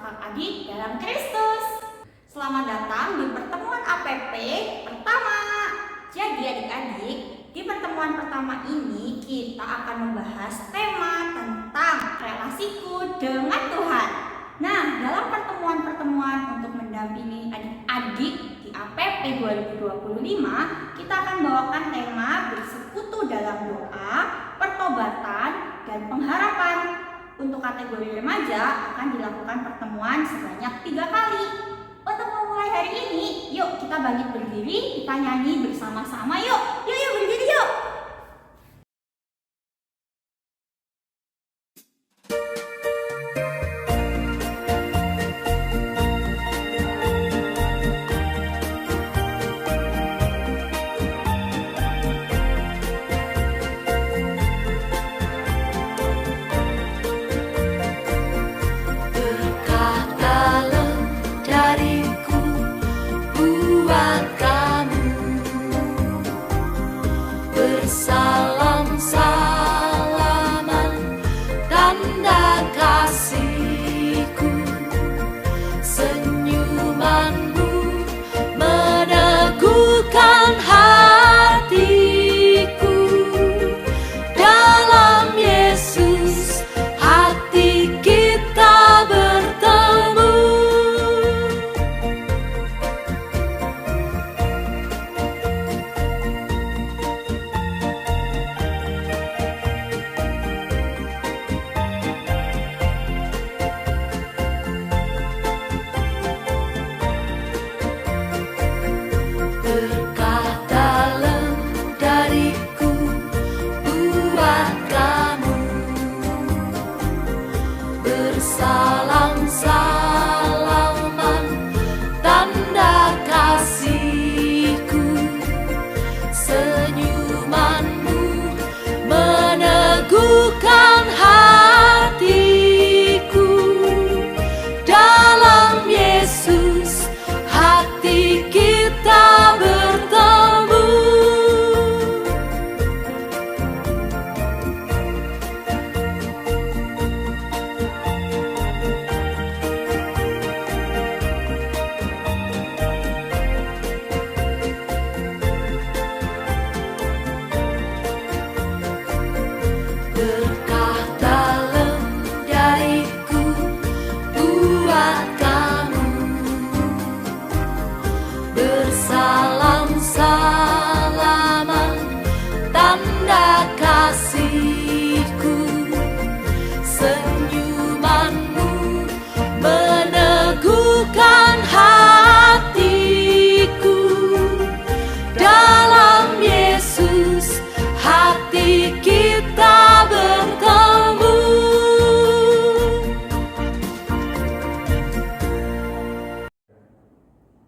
kakak adik dalam Kristus. Selamat datang di pertemuan APP pertama. Jadi adik-adik, di pertemuan pertama ini kita akan membahas tema tentang relasiku dengan Tuhan. Nah, dalam pertemuan-pertemuan untuk mendampingi adik-adik di APP 2025, kita akan bawakan tema bersekutu dalam doa, pertobatan, dan pengharapan. Untuk kategori remaja akan dilakukan pertemuan sebanyak 3 kali. Untuk memulai hari ini, yuk kita bangkit berdiri, kita nyanyi bersama-sama yuk. Yuk berdiri yuk. Salam-salaman tanda kasihku, senyumanmu meneguhkan hatiku. Dalam Yesus hati kita bertemu. Berkah dalam dariku buat kamu, bersalam-salaman tanda kasihku, senyumanmu meneguhkan hatiku. Dalam Yesus hati kita bertemu. Berkah dalam dariku buat kamu, bersalam-salaman tanda kasihku, senyumanmu meneguhkan hatiku. Dalam Yesus hati kita bertemu.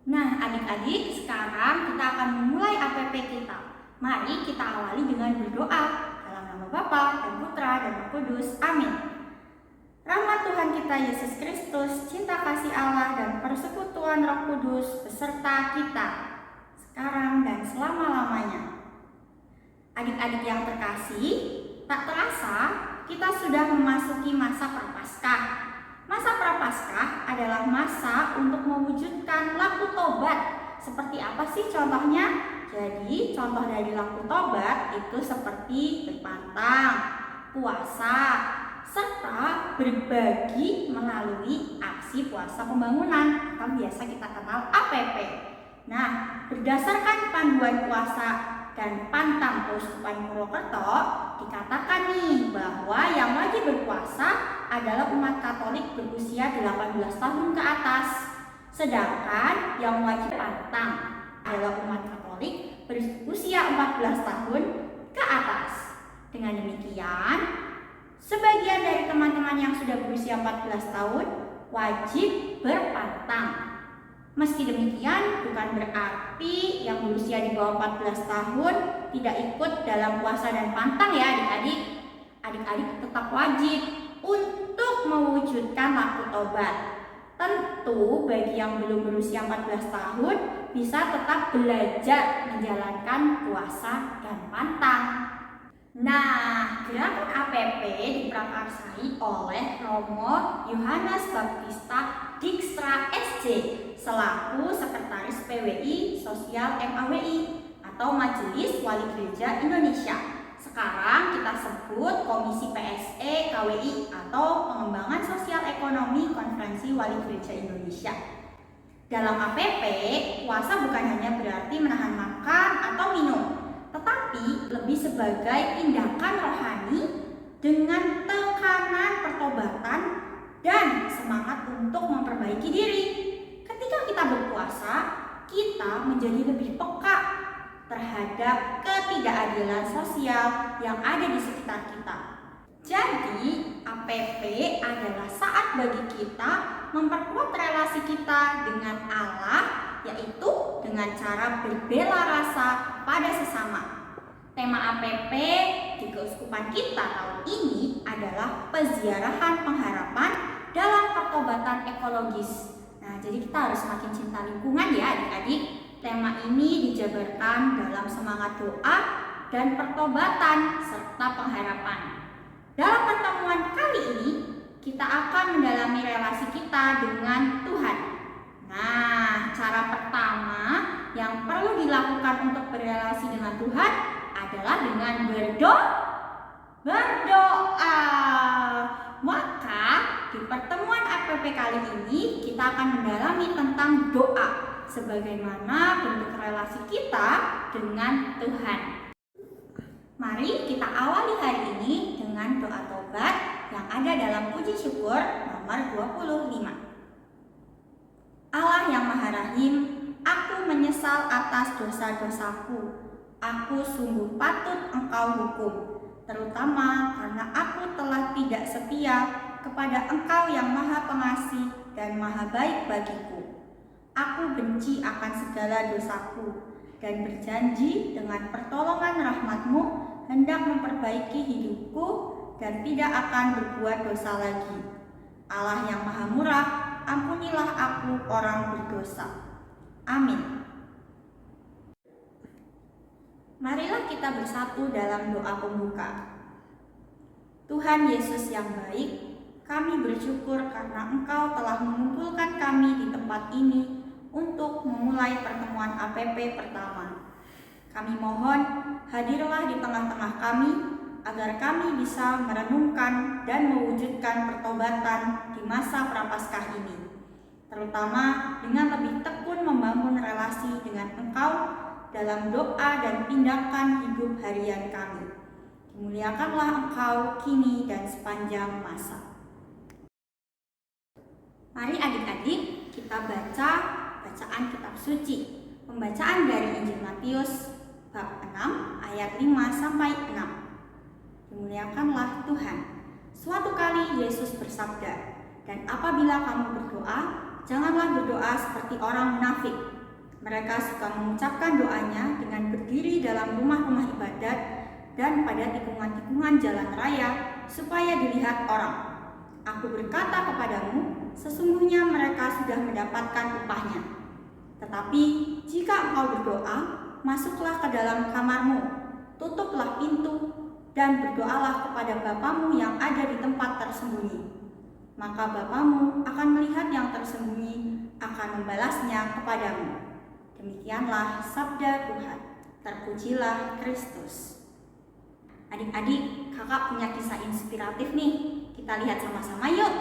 Nah, adik-adik, sekarang kita akan memulai APP kita. Mari kita awali dengan berdoa dalam nama Bapa dan Putra dan Roh Kudus. Amin. Rahmat Tuhan kita Yesus Kristus, cinta kasih Allah dan persekutuan Roh Kudus beserta kita sekarang dan selama-lamanya. Adik-adik yang terkasih, tak terasa kita sudah memasuki masa Prapaskah. Masa Prapaskah adalah masa untuk mewujudkan laku tobat. Seperti apa sih contohnya? Jadi contoh dari laku tobat itu seperti berpantang, puasa, serta berbagi melalui aksi puasa pembangunan atau biasa kita kenal APP. Nah, berdasarkan panduan puasa dan pantang Keuskupan Purwokerto, dikatakan nih bahwa yang wajib berpuasa adalah umat Katolik berusia 18 tahun ke atas. Sedangkan yang wajib pantang adalah umat Katolik berusia 14 tahun ke atas. Dengan demikian, sebagian dari teman-teman yang sudah berusia 14 tahun wajib berpantang. Meski demikian, bukan berarti yang berusia di bawah 14 tahun tidak ikut dalam puasa dan pantang ya adik-adik. Adik-adik tetap wajib untuk mewujudkan laku tobat. Tentu bagi yang belum berusia 14 tahun bisa tetap belajar menjalankan puasa dan pantang. Nah, gerakan APP diprakarsai oleh Romo Yohanes Baptista Dikstra SC selaku Sekretaris PWI Sosial MAWI atau Majelis Wali Gereja Indonesia. Sekarang kita sebut Komisi PSE KWI atau Pengembangan Sosial Ekonomi Konferensi Wali Gereja Indonesia. Dalam APP, puasa bukan hanya berarti menahan makan atau minum, tetapi lebih sebagai tindakan rohani dengan tekanan pertobatan dan semangat untuk memperbaiki diri. Ketika kita berpuasa, kita menjadi lebih peka terhadap ketidakadilan sosial yang ada di sekitar kita. Jadi, APP adalah saat bagi kita memperkuat relasi kita dengan Allah, yaitu dengan cara berbela rasa pada sesama. Tema APP di keuskupan kita tahun ini adalah peziarahan pengharapan dalam pertobatan ekologis. Nah, jadi kita harus semakin cinta lingkungan ya adik-adik. Tema ini dijabarkan dalam semangat doa dan pertobatan serta pengharapan. Dalam pertemuan kali ini, kita akan mendalami relasi kita dengan Tuhan. Nah, cara pertama yang perlu dilakukan untuk berrelasi dengan Tuhan adalah dengan berdoa. Maka di pertemuan APP kali ini kita akan mendalami tentang doa sebagaimana bentuk relasi kita dengan Tuhan. Mari kita awali hari ini dengan doa tobat yang ada dalam puji syukur nomor 25. Allah yang Maha Rahim, aku menyesal atas dosa-dosaku. Aku sungguh patut Engkau hukum, terutama karena aku telah tidak setia kepada Engkau yang Maha Pengasih dan Maha Baik bagiku. Aku benci akan segala dosaku dan berjanji dengan pertolongan rahmat-Mu hendak memperbaiki hidupku dan tidak akan berbuat dosa lagi. Allah yang Maha Murah, ampunilah aku orang berdosa. Amin. Marilah kita bersatu dalam doa pembuka. Tuhan Yesus yang baik, kami bersyukur karena Engkau telah mengumpulkan kami di tempat ini untuk memulai pertemuan APP pertama. Kami mohon hadirlah di tengah-tengah kami agar kami bisa merenungkan dan mewujudkan pertobatan di masa prapaskah ini, terutama dengan lebih tekun membangun relasi dengan Engkau dalam doa dan tindakan hidup harian kami. Dimuliakanlah Engkau kini dan sepanjang masa. Mari adik-adik kita baca bacaan kitab suci. Pembacaan dari Injil Matius bab 6 ayat 5 sampai 6. Dimuliakanlah Tuhan. Suatu kali Yesus bersabda, "Dan apabila kamu berdoa, janganlah berdoa seperti orang munafik. Mereka suka mengucapkan doanya dengan berdiri dalam rumah-rumah ibadat dan pada tikungan-tikungan jalan raya supaya dilihat orang. Aku berkata kepadamu, sesungguhnya mereka sudah mendapatkan upahnya. Tetapi jika engkau berdoa, masuklah ke dalam kamarmu, tutuplah pintu, dan berdoalah kepada Bapamu yang ada di tempat tersembunyi. Maka Bapamu akan melihat yang tersembunyi, akan membalasnya kepadamu." Demikianlah sabda Tuhan. Terpujilah Kristus. Adik-adik, kakak punya kisah inspiratif nih. Kita lihat sama-sama yuk.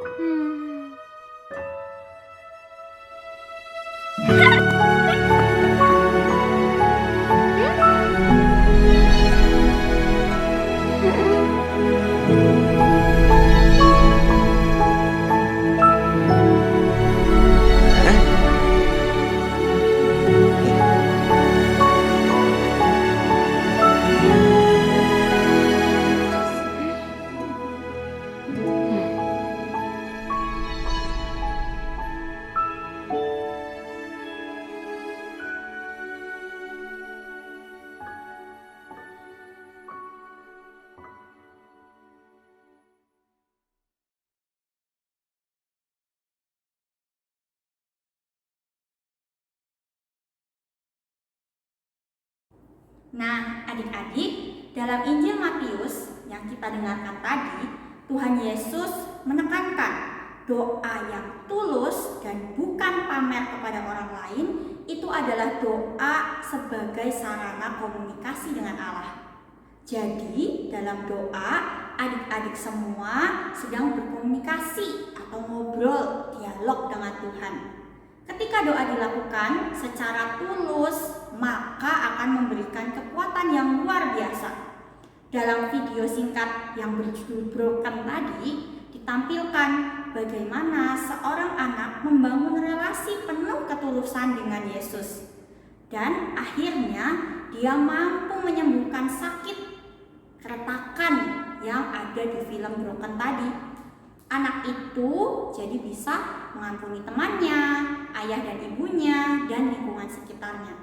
Hmm. Nah, adik-adik, dalam Injil Matius yang kita dengarkan tadi, Tuhan Yesus menekankan doa yang tulus dan bukan pamer kepada orang lain itu adalah doa sebagai sarana komunikasi dengan Allah. Jadi, dalam doa, adik-adik semua sedang berkomunikasi atau ngobrol, dialog dengan Tuhan. Ketika doa dilakukan secara tulus, maka akan memberikan kekuatan yang luar biasa. Dalam video singkat yang berjudul Broken tadi, ditampilkan bagaimana seorang anak membangun relasi penuh ketulusan dengan Yesus. Dan akhirnya dia mampu menyembuhkan sakit keretakan yang ada di film Broken tadi. Anak itu jadi bisa mengampuni temannya, ayah dan ibunya, dan lingkungan sekitarnya.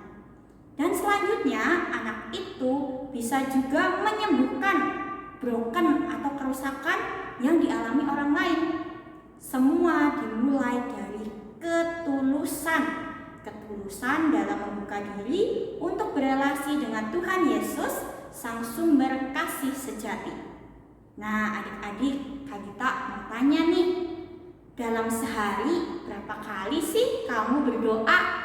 Dan selanjutnya anak itu bisa juga menyembuhkan broken atau kerusakan yang dialami orang lain. Semua dimulai dari ketulusan. Ketulusan dalam membuka diri untuk berelasi dengan Tuhan Yesus, Sang Sumber Kasih Sejati. Nah, adik-adik, Kak Gita mau tanya nih, dalam sehari berapa kali sih kamu berdoa?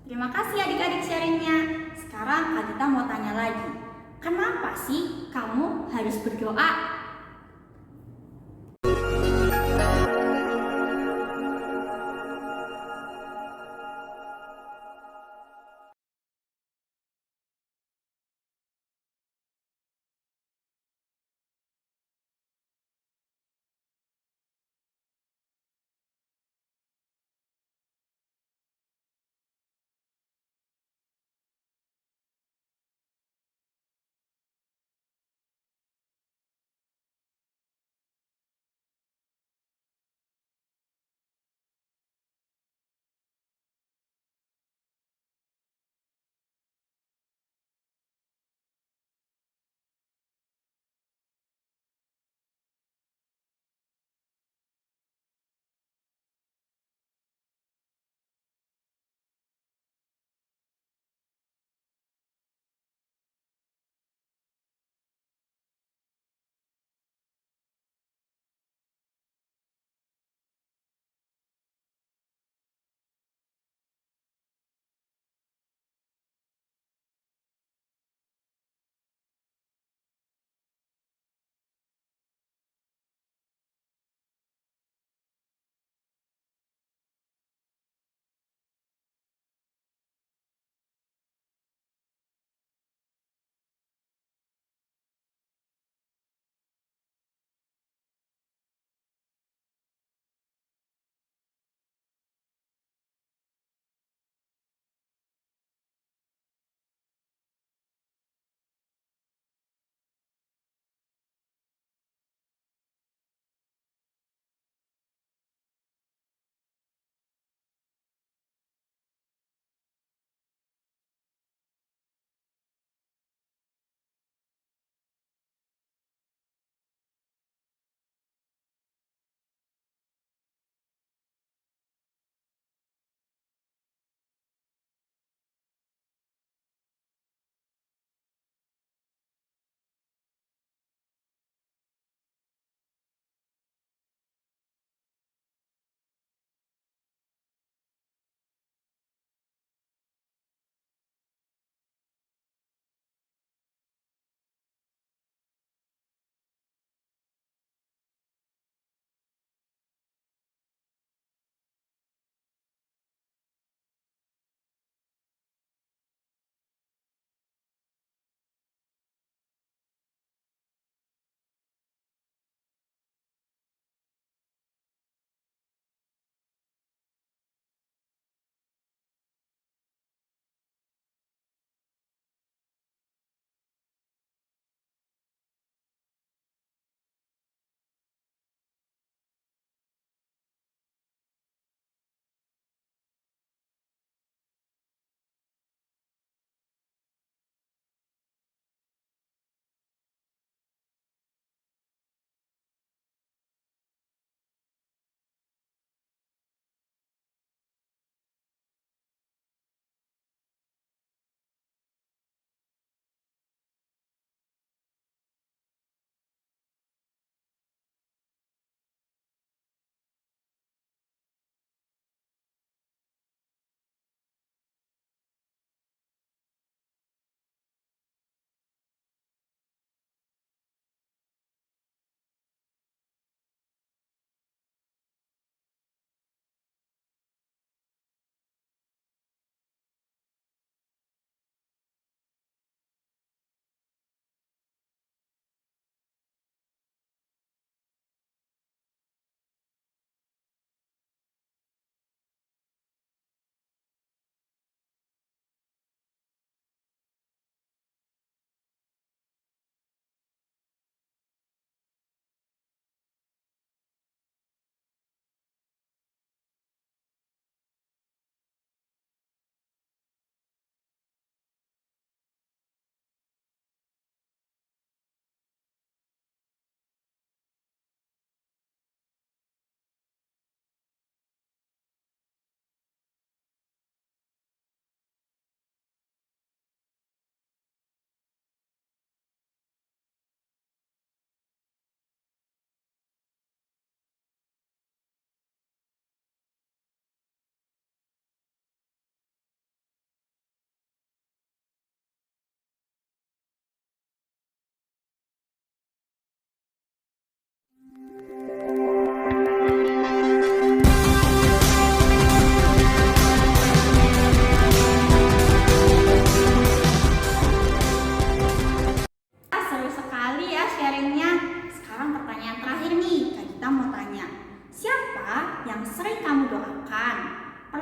Terima kasih adik-adik sharingnya. Sekarang Kak Dita mau tanya lagi. Kenapa sih kamu harus berdoa?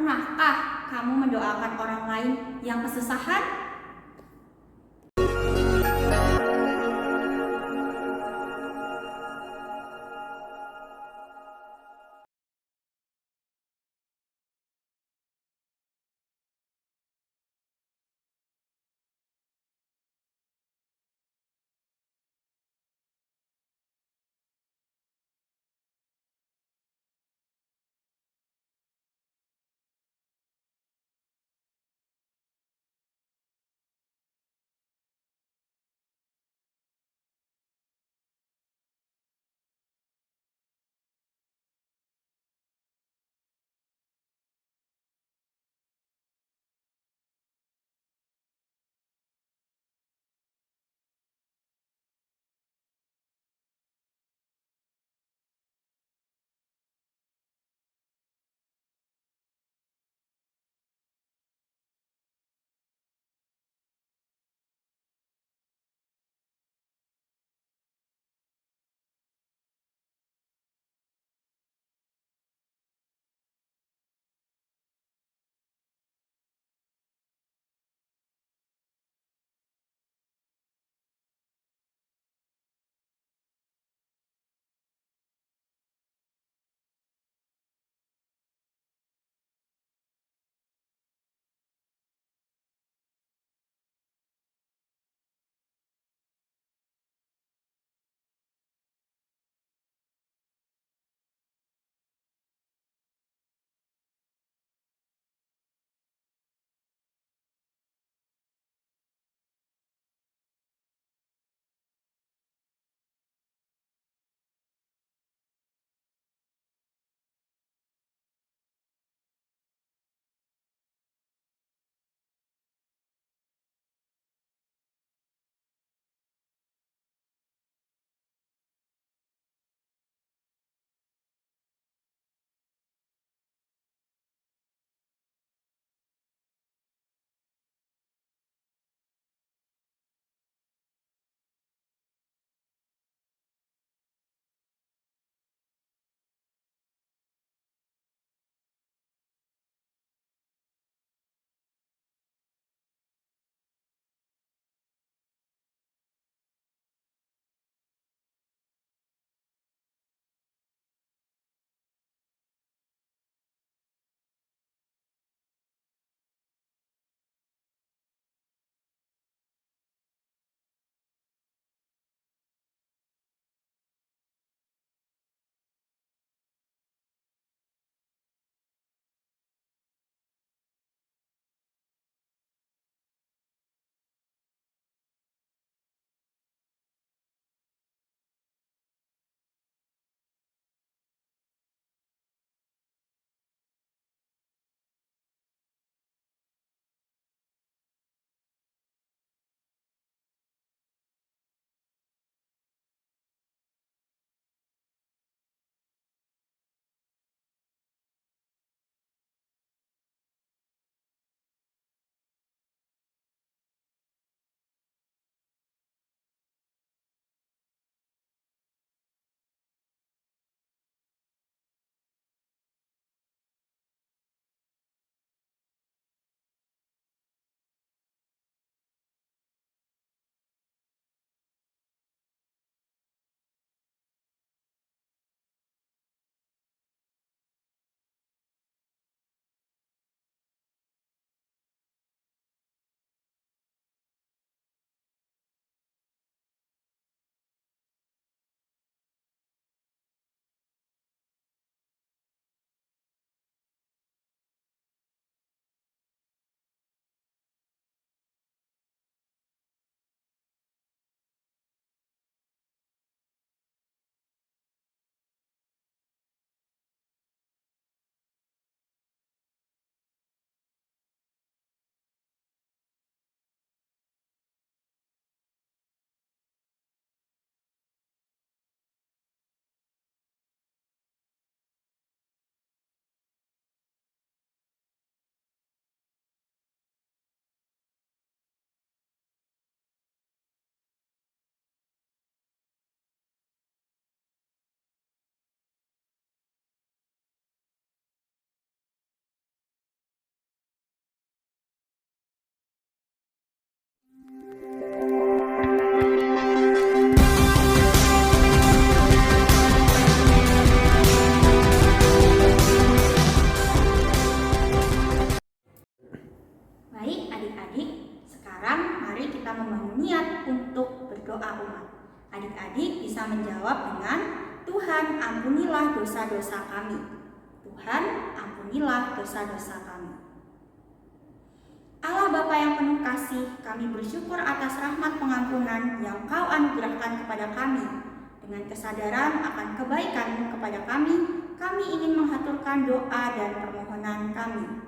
Pernahkah kamu mendoakan orang lain yang kesusahan? kita membangun niat untuk berdoa umat. Adik-adik bisa menjawab dengan Tuhan ampunilah dosa-dosa kami. Tuhan ampunilah dosa-dosa kami. Allah Bapa yang penuh kasih, kami bersyukur atas rahmat pengampunan yang Kau anugerahkan kepada kami. Dengan kesadaran akan kebaikan-Mu kepada kami ingin menghaturkan doa dan permohonan kami.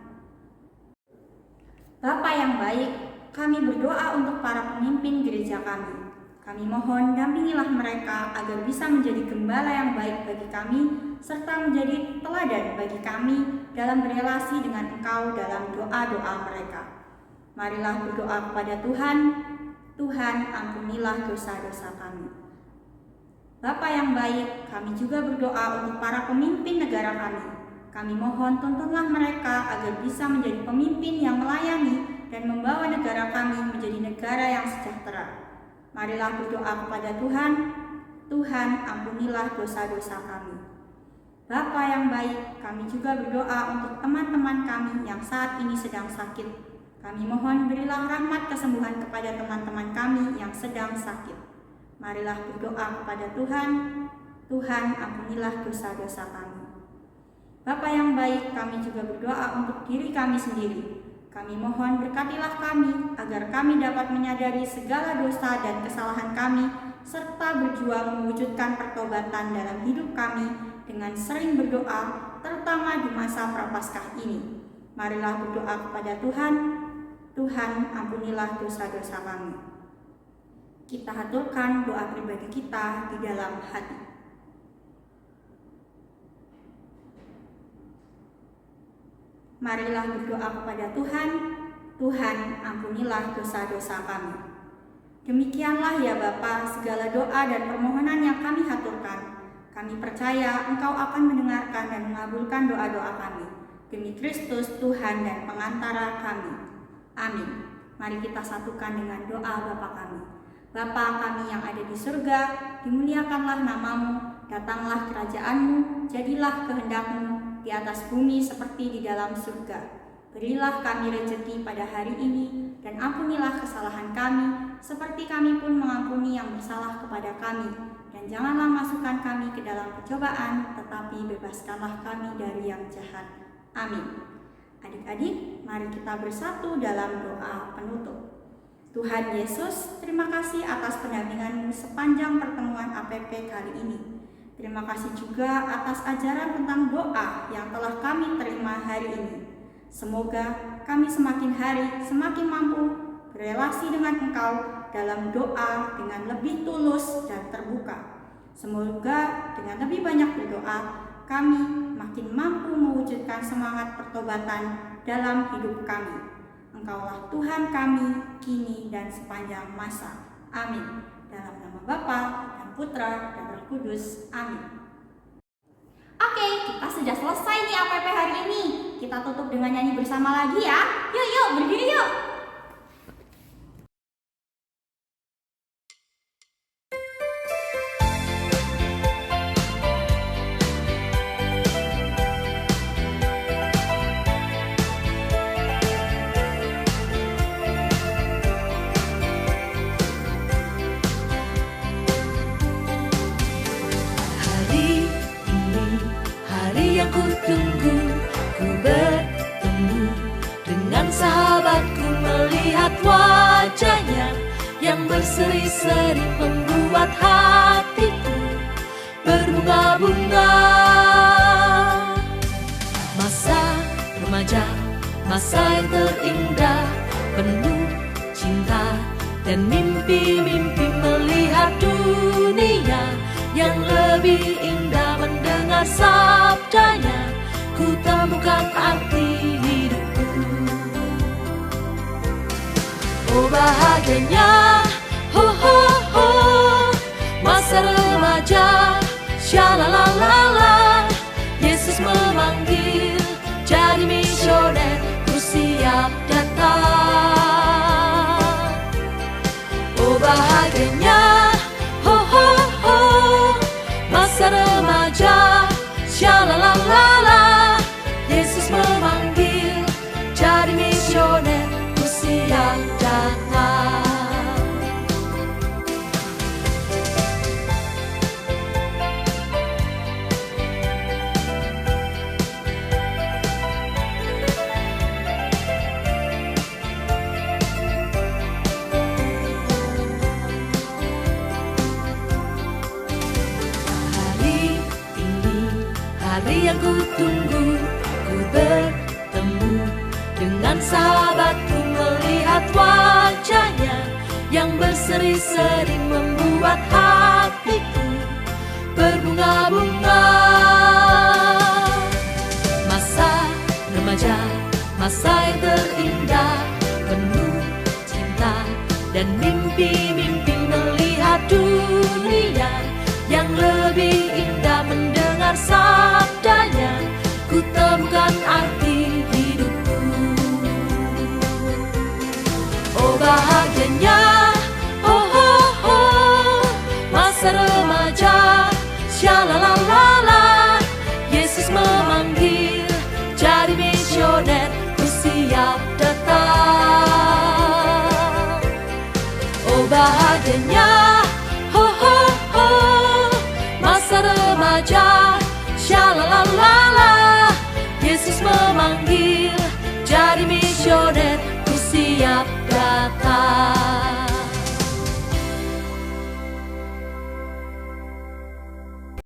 Bapa yang baik, kami berdoa untuk para pemimpin gereja kami. Kami mohon dampingilah mereka agar bisa menjadi gembala yang baik bagi kami, serta menjadi teladan bagi kami dalam berelasi dengan Engkau dalam doa-doa mereka. Marilah berdoa kepada Tuhan. Tuhan, ampunilah dosa-dosa kami. Bapa yang baik, kami juga berdoa untuk para pemimpin negara kami. Kami mohon tuntunlah mereka agar bisa menjadi pemimpin yang melayani dan membawa negara kami menjadi negara yang sejahtera. Marilah berdoa kepada Tuhan. Tuhan, ampunilah dosa-dosa kami. Bapa yang baik, kami juga berdoa untuk teman-teman kami yang saat ini sedang sakit. Kami mohon berilah rahmat kesembuhan kepada teman-teman kami yang sedang sakit. Marilah berdoa kepada Tuhan. Tuhan, ampunilah dosa-dosa kami. Bapa yang baik, kami juga berdoa untuk diri kami sendiri. Kami mohon berkatilah kami agar kami dapat menyadari segala dosa dan kesalahan kami, serta berjuang mewujudkan pertobatan dalam hidup kami dengan sering berdoa, terutama di masa Prapaskah ini. Marilah berdoa kepada Tuhan. Tuhan, ampunilah dosa-dosa kami. Kita haturkan doa pribadi kita di dalam hati. Marilah berdoa kepada Tuhan. Tuhan, ampunilah dosa-dosa kami. Demikianlah ya Bapa, segala doa dan permohonan yang kami haturkan. Kami percaya Engkau akan mendengarkan dan mengabulkan doa-doa kami. Demi Kristus, Tuhan dan pengantara kami. Amin. Mari kita satukan dengan doa Bapa kami. Bapa kami yang ada di surga, dimuliakanlah nama-Mu, datanglah kerajaan-Mu, jadilah kehendak-Mu di atas bumi seperti di dalam surga. Berilah kami rezeki pada hari ini, dan ampunilah kesalahan kami, seperti kami pun mengampuni yang bersalah kepada kami. Dan janganlah masukkan kami ke dalam percobaan, tetapi bebaskanlah kami dari yang jahat. Amin. Adik-adik, mari kita bersatu dalam doa penutup. Tuhan Yesus, terima kasih atas pendampingan-Mu sepanjang pertemuan APP kali ini. Terima kasih juga atas ajaran tentang doa yang telah kami terima hari ini. Semoga kami semakin hari semakin mampu berelasi dengan Engkau dalam doa dengan lebih tulus dan terbuka. Semoga dengan lebih banyak berdoa, kami makin mampu mewujudkan semangat pertobatan dalam hidup kami. Engkaulah Tuhan kami, kini dan sepanjang masa. Amin. Dalam nama Bapa dan Putra dan Roh Kudus. Amin. Oke, kita sudah selesai nih APP hari ini. Kita tutup dengan nyanyi bersama lagi ya. Yuk, berdiri yuk. Ku tunggu, ku bertemu dengan sahabatku, melihat wajahnya yang berseri-seri membuat hatiku berbunga-bunga. Masa remaja, masa yang terindah, penuh cinta dan mimpi-mimpi, melihat dunia yang lebih indah, mendengar sabdanya, ku temukan arti hidupku. Oh bahagianya, ho ho ho, masa remaja, syalalala, Yesus memanggil, jadi misioner, ku siap datang. Oh bahagianya, ho ho ho, masa remaja, syalalala, Yesus memanggil, jadi misioner, ku siap datang. yang ku tunggu, ku bertemu dengan sahabatku, melihat wajahnya yang berseri-seri membuat hatiku berbunga-bunga. Masa remaja, masa yang terindah, penuh cinta dan mimpi-mimpi, melihat dunia yang lebih indah, mendengar sabdanya, ku temukan arti hidupku. Oh bahagianya, oh oh oh, masa remaja, syalalala, Yesus memanggil, jadi misioner, ku siap datang. Oh bahagianya, oh oh oh, masa remaja, syalalala, Yesus memanggil, jadi misioner, ku siap datang.